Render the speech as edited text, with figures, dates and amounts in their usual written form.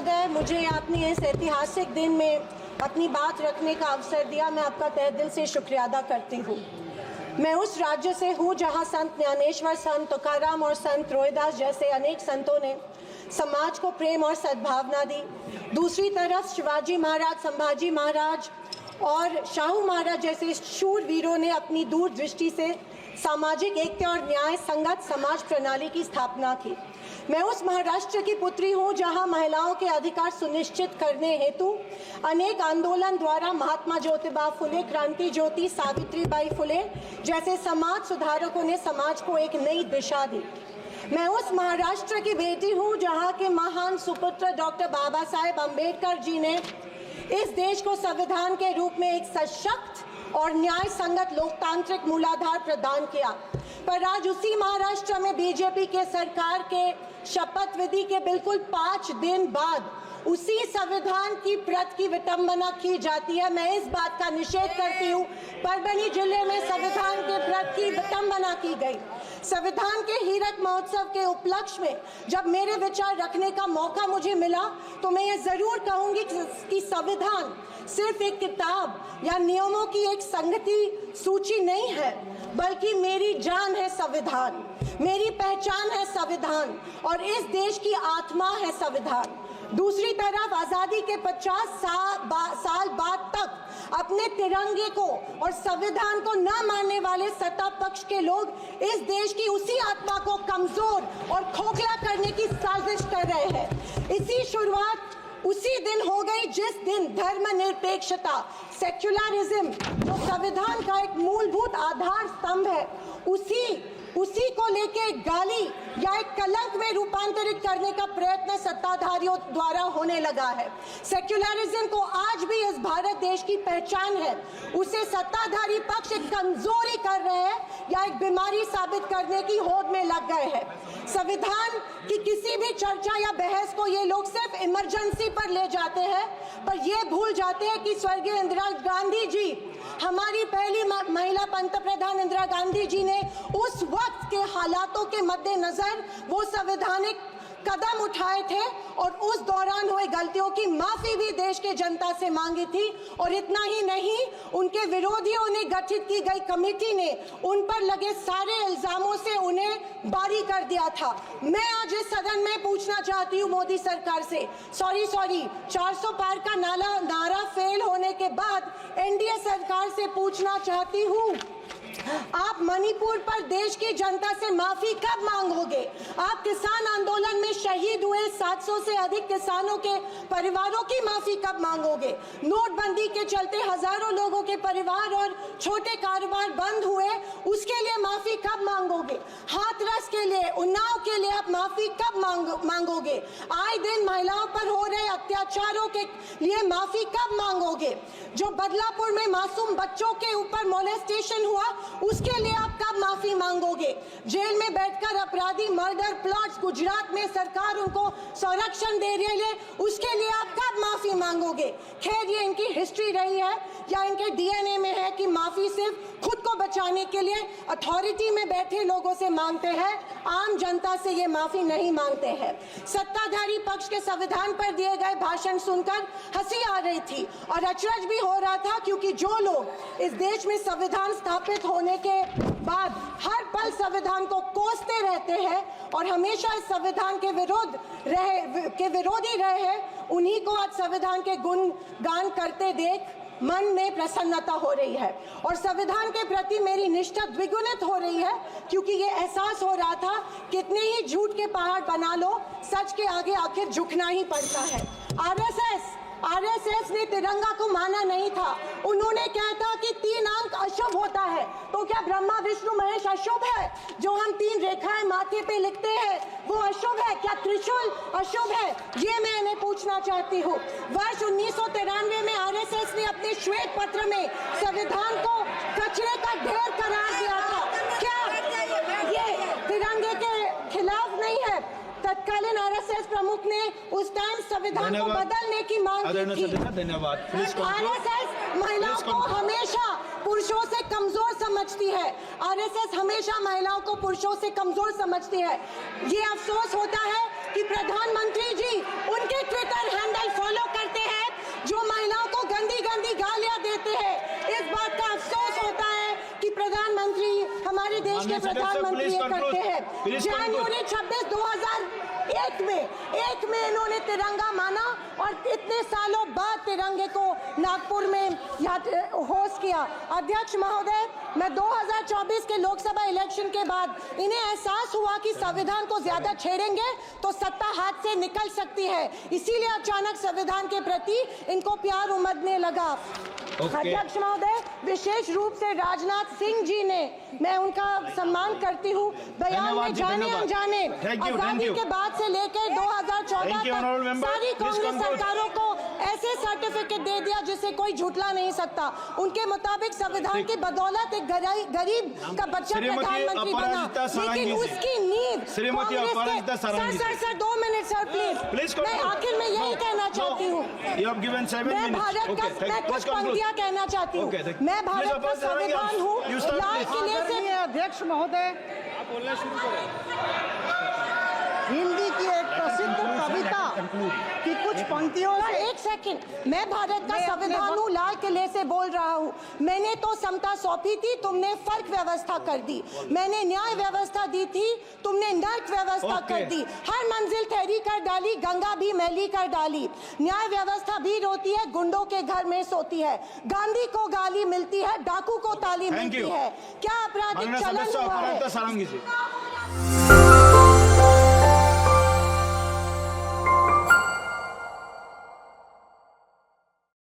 महोदय, मुझे आपने इस ऐतिहासिक दिन में अपनी बात रखने का अवसर दिया। मैं आपका तहे दिल से शुक्रिया अदा करती हूँ। मैं उस राज्य से हूँ जहाँ संत ज्ञानेश्वर, संत तुकाराम और संत रोहिदास जैसे अनेक संतों ने समाज को प्रेम और सद्भावना दी। दूसरी तरफ शिवाजी महाराज, संभाजी महाराज और शाहू महाराज जैसे शूर वीरों ने अपनी दूरदृष्टि से सामाजिक एकता और न्याय संगत समाज प्रणाली की स्थापना की। मैं उस महाराष्ट्र की पुत्री हूँ जहाँ महिलाओं के अधिकार सुनिश्चित करने हेतु अनेक आंदोलन द्वारा महात्मा ज्योतिबा फुले, क्रांति ज्योति सावित्रीबाई फुले जैसे समाज सुधारकों ने समाज को एक नई दिशा दी। मैं उस महाराष्ट्र की बेटी हूँ जहाँ के महान सुपुत्र डॉक्टर बाबा साहेब अम्बेडकर जी ने इस देश को संविधान के रूप में एक सशक्त और न्याय संगत लोकतांत्रिक मूलाधार प्रदान किया। पर आज उसी महाराष्ट्र में बीजेपी के सरकार के शपथ विधि के बिल्कुल 5 दिन बाद उसी संविधान की प्रत की विटंबना की जाती है। मैं इस बात का निषेध करती हूँ। परभणी जिले में संविधान के प्रत की विटंबना की गई। संविधान के हीरक महोत्सव के उपलक्ष्य में जब मेरे विचार रखने का मौका मुझे मिला तो मैं ये जरूर कहूंगी कि संविधान सिर्फ एक किताब या नियमों की एक संगति सूची नहीं है, बल्कि मेरी जान है संविधान, मेरी पहचान है संविधान और इस देश की आत्मा है संविधान। दूसरी तरफ आज़ादी के 50 साल बाद तक अपने तिरंगे को और संविधान को न मानने वाले सत्ता पक्ष के लोग इस देश की उसी आत्मा को कमजोर और खोखला करने की साजिश कर रहे हैं। इसी शुरुआत उसी दिन हो गई जिस दिन धर्मनिरपेक्षता, सेक्युलरिज्म जो संविधान का एक मूलभूत आधार स्तंभ है, उसी को लेके गाली या एक कलंक में रूपांतरित करने का प्रयत्न सत्ताधारियों द्वारा होने लगा है। सेक्युलरिज्म को आज भी इस भारत देश की पहचान है, उसे सत्ताधारी पक्ष एक कमजोरी कर रहे हैं या एक बीमारी साबित करने की होड़ में लग गए हैं। संविधान की किसी भी चर्चा या बहस को ये लोग सिर्फ इमरजेंसी पर ले जाते हैं, पर ये भूल जाते हैं कि स्वर्गीय इंदिरा गांधी जी, हमारी पहली महिला पंतप्रधान इंदिरा गांधी जी ने उस वक्त के हालातों के मद्देनजर वो संवैधानिक कदम उठाए थे और उस दौरान हुए गलतियों की माफी भी देश के जनता से मांगी थी। और इतना ही नहीं, उनके विरोधियों ने गठित की गई कमेटी ने उन पर लगे सारे इल्जामों से उन्हें बारी कर दिया था। मैं आज इस सदन में पूछना चाहती हूँ मोदी सरकार से, सॉरी 400 पार का नारा फेल होने के बाद एनडीए सरकार से पूछना चाहती हूँ, आप मणिपुर पर देश की जनता से माफी कब मांगोगे? आप किसान आंदोलन में शहीद हुए 700 से अधिक किसानों के परिवारों की माफी कब मांगोगे? नोटबंदी के चलते हजारों लोगों के परिवार और छोटे कारोबार बंद हुए, उसके लिए माफी कब मांगोगे? हाथरस के लिए, उन्नाव के लिए आप माफी कब मांगोगे? आए दिन महिलाओं पर हो रहे अत्याचारों के लिए माफी कब मांगोगे? जो बदलापुर में मासूम बच्चों के ऊपर मोलेस्टेशन हुआ, उसके लिए आप कब माफी मांगोगे? जेल में बैठकर अपराधी मर्डर प्लॉट्स गुजरात में सरकार उनको संरक्षण दे रही है, उसके लिए आप कब माफी मांगोगे? खैर, ये इनकी हिस्ट्री रही है या इनके डीएनए में है कि माफी सिर्फ खुद को बचाने के लिए अथॉरिटी में बैठे लोगों से मांगते हैं, आम जनता से ये माफी नहीं मांगते हैं। सत्ताधारी पक्ष के संविधान पर दिए गए भाषण सुनकर हंसी आ रही थी और अचरज भी हो रहा था, क्योंकि जो लोग इस देश में संविधान स्थापित होने के बाद हर पल संविधान को कोसते रहते हैं और हमेशा इस संविधान के विरोधी रहे हैं, उन्हीं को आज संविधान के गुणगान करते देख मन में प्रसन्नता हो रही है और संविधान के प्रति मेरी निष्ठा द्विगुणित हो रही है, क्योंकि ये एहसास हो रहा था कितने ही झूठ के पहाड़ बना लो, सच के आगे आखिर झुकना ही पड़ता है। आरएसएस ने तिरंगा को माना नहीं था। उन्होंने कहा था कि 3 अंक अशुभ होता है, तो क्या ब्रह्मा विष्णु महेश अशुभ है? जो हम 3 रेखाएं माथे पे लिखते हैं वो अशुभ है? क्या त्रिशूल अशुभ है? ये मैं इन्हें पूछना चाहती हूँ। वर्ष 1993 में आरएसएस ने अपने श्वेत पत्र में संविधान को कचरे का ढेर करार दिया था। क्या ये तिरंगे के खिलाफ नहीं है? तत्कालीन आरएसएस प्रमुख ने उस टाइम संविधान को बदलने की मांग की थी। धन्यवाद। आरएसएस महिलाओं को हमेशा पुरुषों से कमजोर समझती है। आरएसएस हमेशा महिलाओं को पुरुषों से कमजोर समझती है। ये अफसोस होता है कि प्रधानमंत्री जी उनके ट्विटर के प्रधानमंत्री ये करते हैं। जनवरी 26, 2001 में इन्होंने तिरंगा माना और इतने सालों बाद तिरंगे को नागपुर में होस्ट किया। अध्यक्ष महोदय, मैं 2024 के लोकसभा इलेक्शन के बाद इन्हें एहसास हुआ कि संविधान को ज्यादा छेड़ेंगे तो सत्ता हाथ से निकल सकती है, इसीलिए अचानक संविधान के प्रति इनको प्यार उमड़ने लगा। अध्यक्ष महोदय, विशेष रूप से राजनाथ सिंह जी ने, मैं उनका सम्मान करती हूँ, बयान में जाने अनजाने आजादी के बाद से लेकर 2014 तक सारी कांग्रेस सरकारों को ऐसे सर्टिफिकेट दे दिया जिसे कोई झूठला नहीं सकता। उनके मुताबिक संविधान की बदौलत एक गरीब का बच्चा प्रधानमंत्री बना, लेकिन उसकी नींव सर 2 मिनट सर प्लीज। मैं आखिर में यही कहना चाहती हूँ, मैं भारत का, मैं कुछ पंक्तियां कहना चाहती हूँ। मैं भारत का संविधान हूँ, लाल किले से। अध्यक्ष महोदय, आप बोलना शुरू करें। हिंदी की एक प्रसिद्ध कविता की कुछ पंक्तियों से। एक सेकंड, मैं भारत का संविधान हूँ, लाल किले से बोल रहा हूँ। मैंने तो समता सौंपी थी, तुमने फर्क व्यवस्था कर दी। मैंने न्याय व्यवस्था दी थी, तुमने नर्क व्यवस्था कर दी। हर मंजिल ठहरी कर डाली, गंगा भी मैली कर डाली। न्याय व्यवस्था भी रोती है, गुंडों के घर में सोती है। गांधी को गाली मिलती है, डाकू को ताली मिलती है। क्या आपराधिक चलन हुआ है?